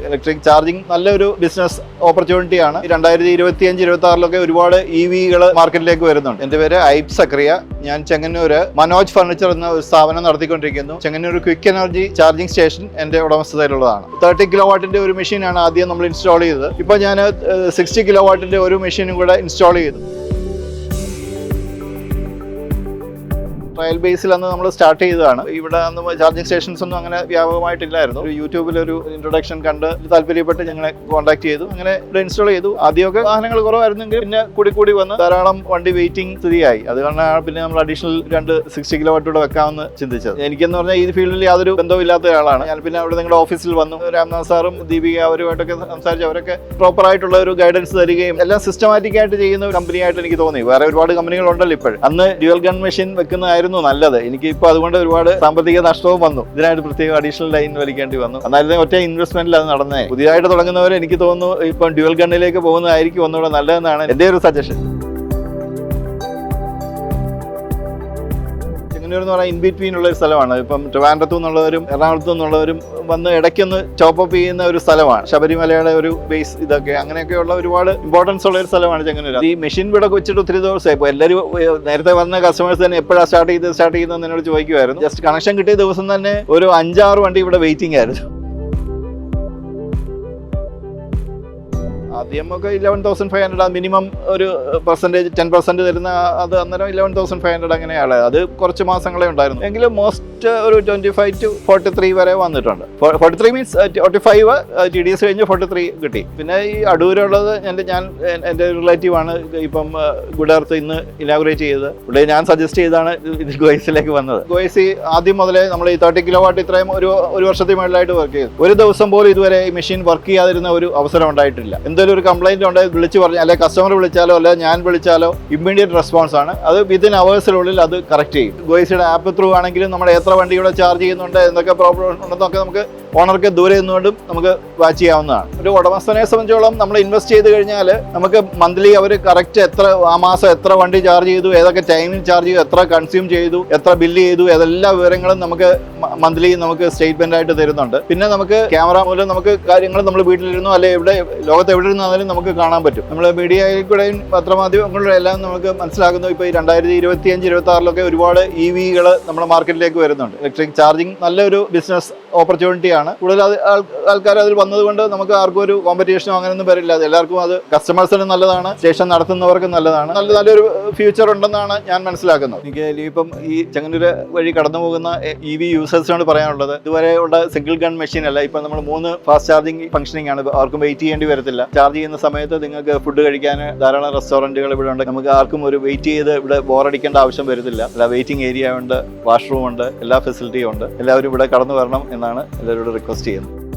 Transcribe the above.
Electric charging നല്ലൊരു business ഓപ്പർച്യൂണിറ്റിയാണ്. 2025-26 ഒരുപാട് EV-കൾ മാർക്കറ്റിലേക്ക് വരുന്നുണ്ട്. എൻ്റെ പേര് ഐബ് സക്രിയ. ഞാൻ ചെങ്ങന്നൂർ മനോജ് ഫർണിച്ചർ എന്ന ഒരു സ്ഥാപനം നടത്തിക്കൊണ്ടിരിക്കുന്നു. Chengannur quick energy charging station എൻ്റെ ഉടമസ്ഥതയിലുള്ളതാണ്. 30 കിലോവാട്ടിൻ്റെ ഒരു മെഷീനാണ് ആദ്യം നമ്മൾ ഇൻസ്റ്റാൾ ചെയ്തത്. ഇപ്പോൾ ഞാൻ 60 കിലോവാട്ടിൻ്റെ ഒരു മെഷീനും കൂടെ ഇൻസ്റ്റാൾ ചെയ്തു. ട്രയൽ ബേസിൽ അന്ന് നമ്മൾ സ്റ്റാർട്ട് ചെയ്തതാണ്. ഇവിടെ അന്ന് ചാർജിങ് സ്റ്റേഷൻസ് ഒന്നും അങ്ങനെ വ്യാപകമായിട്ടില്ലായിരുന്നു. ഒരു യൂട്യൂബിലൊരു ഇൻട്രൊഡക്ഷൻ കണ്ട് താല്പര്യപ്പെട്ട് ഞങ്ങളെ കോൺടാക്ട് ചെയ്തു. അങ്ങനെ ഇവിടെ ഇൻസ്റ്റാൾ ചെയ്തു. ആദ്യമൊക്കെ വാഹനങ്ങൾ കുറവായിരുന്നെങ്കിൽ പിന്നെ കൂടി വന്ന് ധാരാളം വണ്ടി വെയിറ്റിംഗ് സ്ഥിതിയായി. അത് കാരണമാണ് പിന്നെ നമ്മൾ അഡീഷണൽ 60 കിലോവാട്ട് കൂടെ വെക്കാമെന്ന് ചിന്തിച്ചത്. എനിക്കെന്ന് പറഞ്ഞാൽ ഈ ഫീൽഡിൽ യാതൊരു ബന്ധവും ഇല്ലാത്ത ഒരാളാണ് ഞാൻ. പിന്നെ അവിടെ നിങ്ങളുടെ ഓഫീസിൽ വന്നു. രാംനാഥ് സാറും ദീപിക അവരുമായിട്ടൊക്കെ സംസാരിച്ച് അവരൊക്കെ പ്രോപ്പർ ആയിട്ടുള്ള ഒരു ഗൈഡൻസ് തരികയും എല്ലാം സിസ്റ്റമാറ്റിക് ആയിട്ട് ചെയ്യുന്ന ഒരു കമ്പനിയായിട്ട് എനിക്ക് തോന്നി. വേറെ ഒരുപാട് കമ്പനികളുണ്ടല്ലോ ഇപ്പോൾ. അന്ന് ഡ്യുവൽ ഗൺ മെഷീൻ വെക്കുന്നതായിരുന്നു നല്ലത്. എനിക്ക് ഇപ്പോൾ അതുകൊണ്ട് ഒരുപാട് സാമ്പത്തിക നഷ്ടവും വന്നു. ഇതിനായിട്ട് പ്രത്യേകം അഡീഷണൽ ലൈൻ വലിക്കേണ്ടി വന്നു. എന്നാലും ഒറ്റ ഇൻവെസ്റ്റ്മെന്റിൽ അത് നടന്നേ. പുതിയതായിട്ട് തുടങ്ങുന്നവർ എനിക്ക് തോന്നുന്നു ഇപ്പം ഡ്യുവൽ ഗണ്ണിലേക്ക് പോകുന്നതായിരിക്കും ഒന്നുകൂടെ നല്ലതെന്നാണ് എൻ്റെ ഒരു സജഷൻ. എന്ന് പറഞ്ഞാൽ ഇൻ ബിറ്റ്വീൻ ഉള്ള ഒരു സ്ഥലമാണ്. ഇപ്പം ട്രിവാൻഡ്രത്തു നിന്നുള്ളവരും എറണാകുളത്തു നിന്നുള്ളവരും വന്ന് ഇടയ്ക്കൊന്ന് ചോപ്പപ്പ് ചെയ്യുന്ന ഒരു സ്ഥലമാണ്. ശബരിമലയുടെ ഒരു ബേസ് ഇതൊക്കെ അങ്ങനെയൊക്കെയുള്ള ഒരുപാട് ഇമ്പോർട്ടൻസ് ഉള്ള ഒരു സ്ഥലമാണ് ചെങ്ങന്നൂർ. ഈ മെഷീൻ ഇവിടെ വെച്ചിട്ട് ഒത്തിരി ദിവസമായി. ഇപ്പോൾ എല്ലാവരും നേരത്തെ വന്ന കസ്റ്റമേഴ്സ് തന്നെ എപ്പോഴാണ് സ്റ്റാർട്ട് ചെയ്യുന്നതെന്ന് എന്നോട് ചോദിക്കുമായിരുന്നു. ജസ്റ്റ് കണക്ഷൻ കിട്ടിയ ദിവസം തന്നെ ഒരു 5-6 വണ്ടി ഇവിടെ വെയിറ്റിംഗ് ആയിരുന്നു. ആദ്യമൊക്കെ 11,500 മിനിമം ഒരു 10% തരുന്ന അത് അന്നേരം 11,500 അങ്ങനെയാണ്. അത് കുറച്ച് മാസങ്ങളെ ഉണ്ടായിരുന്നു. എങ്കിലും മോസ്റ്റ് ഒരു 25 to 43 വരെ വന്നിട്ടുണ്ട്. 43 മീൻസ് 45 TDS കഴിഞ്ഞ് 43 കിട്ടി. പിന്നെ ഈ അടൂരുള്ളത് എൻ്റെ റിലേറ്റീവ് ആണ്. ഇപ്പം ഗുഡ് എർത്ത് ഇന്ന് ഇനാഗുറേറ്റ് ചെയ്തത്. ഇവിടെ ഞാൻ സജസ്റ്റ് ചെയ്താണ് ഇത് ഗോയ്സിലേക്ക് വന്നത്. ഗോയ്സി ആദ്യം മുതലേ നമ്മൾ ഈ 30 കിലോവാട്ട് ഇത്രയും ഒരു വർഷത്തിൽ മേളിലായിട്ട് വർക്ക് ചെയ്തു. ഒരു ദിവസം പോലും ഇതുവരെ ഈ മെഷീൻ വർക്ക് ചെയ്യാതിരുന്ന ഒരു അവസരം ഉണ്ടായിട്ടില്ല. എന്തെങ്കിലും ഒരു കംപ്ലൈന്റ് ഉണ്ടെങ്കിൽ വിളിച്ച് പറഞ്ഞാൽ, അല്ലെങ്കിൽ കസ്റ്റമർ വിളിച്ചാലോ അല്ലെ ഞാൻ വിളിച്ചാലോ ഇമ്മീഡിയറ്റ് റെസ്പോൺസ് ആണ്. അത് വിത്തിൻ അവേഴ്സിനുള്ളിൽ അത് കറക്റ്റ് ചെയ്യും. ഗോയ്സിയുടെ ആപ്പ് ത്രൂ ആണെങ്കിലും നമ്മൾ എത്ര വണ്ടി ഇവിടെ ചാർജ് ചെയ്യുന്നുണ്ട്, എന്തൊക്കെ പ്രോബ്ലം ഉണ്ടെന്നൊക്കെ നമുക്ക് ഓണർക്ക് ദൂരെ നിന്നുകൊണ്ടും നമുക്ക് വാച്ച് ചെയ്യാവുന്നതാണ്. ഒരു ഉടമസ്ഥനെ സംബന്ധിച്ചോളം നമ്മൾ ഇൻവെസ്റ്റ് ചെയ്ത് കഴിഞ്ഞാൽ നമുക്ക് മന്ത്ലി അവർ കറക്റ്റ് ആ മാസം എത്ര വണ്ടി ചാർജ് ചെയ്തു, ഏതൊക്കെ ടൈമിൽ ചാർജ് ചെയ്തു, എത്ര കൺസ്യൂം ചെയ്തു, എത്ര ബില്ല് ചെയ്തു, ഏതെല്ലാ വിവരങ്ങളും നമുക്ക് മന്ത്ലി നമുക്ക് സ്റ്റേറ്റ്മെന്റ് ആയിട്ട് തരുന്നുണ്ട്. പിന്നെ നമുക്ക് ക്യാമറ മൂലം നമുക്ക് കാര്യങ്ങൾ നമ്മൾ വീട്ടിലിരുന്നോ അല്ലെ ഇവിടെ ലോകത്ത് എവിടെ ഇരുന്നാലും നമുക്ക് കാണാൻ പറ്റും. നമ്മൾ മീഡിയയിൽ കൂടെയും പത്രമാധ്യമങ്ങളിലും എല്ലാം നമുക്ക് മനസ്സിലാക്കുന്നു. ഇപ്പോൾ ഈ 2025-26 ഒരുപാട് EV-കൾ നമ്മുടെ മാർക്കറ്റിലേക്ക് വരുന്നുണ്ട്. ഇലക്ട്രിക് ചാർജിങ് നല്ലൊരു ബിസിനസ് ഓപ്പർച്യൂണിറ്റിയാണ്. കൂടുതൽ ആൾക്കാർ അതിൽ വന്നതുകൊണ്ട് നമുക്ക് ആർക്കും ഒരു കോമ്പറ്റീഷനോ അങ്ങനെയൊന്നും വരില്ല. എല്ലാവർക്കും അത് കസ്റ്റമേഴ്സിന് നല്ലതാണ്, സ്റ്റേഷൻ നടത്തുന്നവർക്ക് നല്ലതാണ്. നല്ലൊരു ഫ്യൂച്ചർ ഉണ്ടെന്നാണ് ഞാൻ മനസ്സിലാക്കുന്നത്. എനിക്ക് ഇപ്പം ഈ ചെങ്ങന്നൂർ വഴി കടന്നു പോകുന്ന EV യൂസേഴ്സിനോട് പറയാനുള്ളത്, ഇതുവരെ ഉള്ള സിംഗിൾ ഗൺ മെഷീൻ അല്ല. ഇപ്പം നമ്മൾ 3 ഫാസ്റ്റ് ചാർജിങ് ഫംഗ്ഷനിങ് ആണ്. ആർക്കും വെയിറ്റ് ചെയ്യേണ്ടി വരത്തില്ല. ചാർജ് ചെയ്യുന്ന സമയത്ത് നിങ്ങൾക്ക് ഫുഡ് കഴിക്കാൻ ധാരാളം റെസ്റ്റോറൻറ്റുകൾ ഇവിടെ ഉണ്ട്. നമുക്ക് ആർക്കും ഒരു വെയിറ്റ് ചെയ്ത് ഇവിടെ ബോറടിക്കേണ്ട ആവശ്യം വരുന്നില്ല. എല്ലാ വെയിറ്റിംഗ് ഏരിയ ഉണ്ട്, വാഷ്റൂം ഉണ്ട്, എല്ലാ ഫെസിലിറ്റിയും ഉണ്ട്. എല്ലാവരും ഇവിടെ കടന്നു വരണം എന്നാണ് എല്ലാവരോടും റിക്വസ്റ്റ് ചെയ്യുന്നത്.